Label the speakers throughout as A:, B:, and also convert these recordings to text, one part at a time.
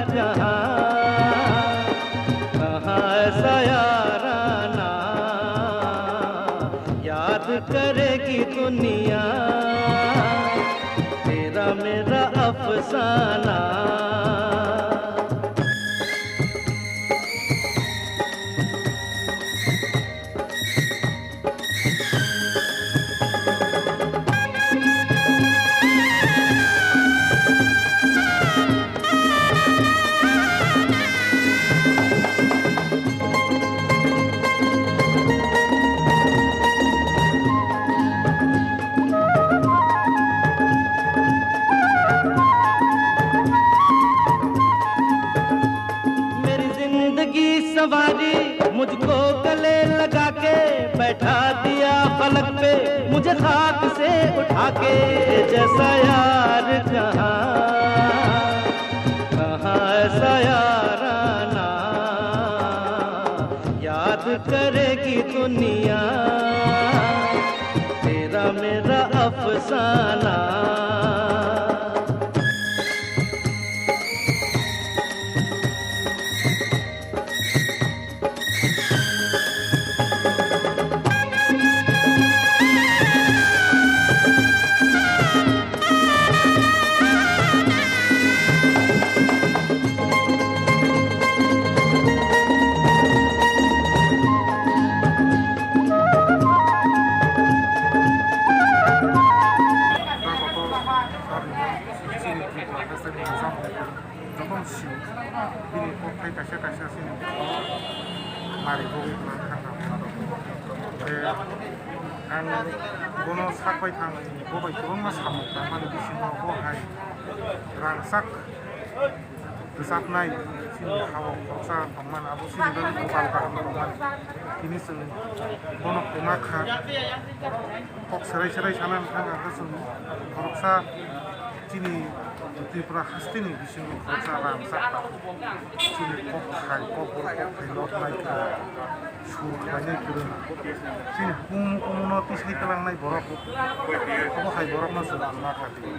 A: कहाँ कहाँ ऐसा याराना याद करेगी दुनिया तेरा मेरा अफसाना। सवारी मुझको गले लगा के बैठा दिया फलक पे मुझे खाक से उठा के। जैसा यार कहाँ कहाँ ऐसा याराना याद करेगी दुनिया तेरा मेरा अफसाना।
B: आं गनो साकबाय थानाय बबाय गोबां मास हामोब्ला माने बिसिङाव बहाय रांसाक रोजाबनाय सिनि हावा खरसा दंमोन आबो सिनि गबाल गाहाम दंमोन बिनि जों गनो माखा कक सेराय सेराय सानानै थाङा जों खरसा सिनि त्रिपुरा हास्तिनि बिसिङाव खरसा रांसाक सिनि कक खाय कक लट नायखा सुरखायनाय गोरों जों बुंनो पिसायखालांनाय बरफ बहाय बरफ मासो माखादि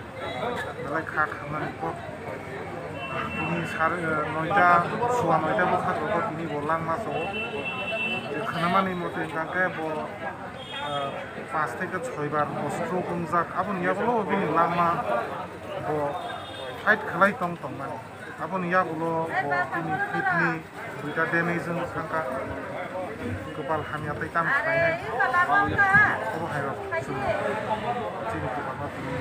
B: दालाय खाखांनानै कक बिनि नयटा सुवा नयटा बखाग्रबो बिनि बरलां मासाव खोनामानि मथे गांगे बर 5 থেকে 6 বার অস্ত্র কমজাক আবন ইয়াবলো বিনি লামা ব ফাইট খালাই তং তং মানে আবন ইয়াবলো ব বিনি কিডনি দুইটা ড্যামেজजों सांका गोपाल हामियाथाय दाम खालायनाय खर' हायरक जोंनि गोबाङा बिनि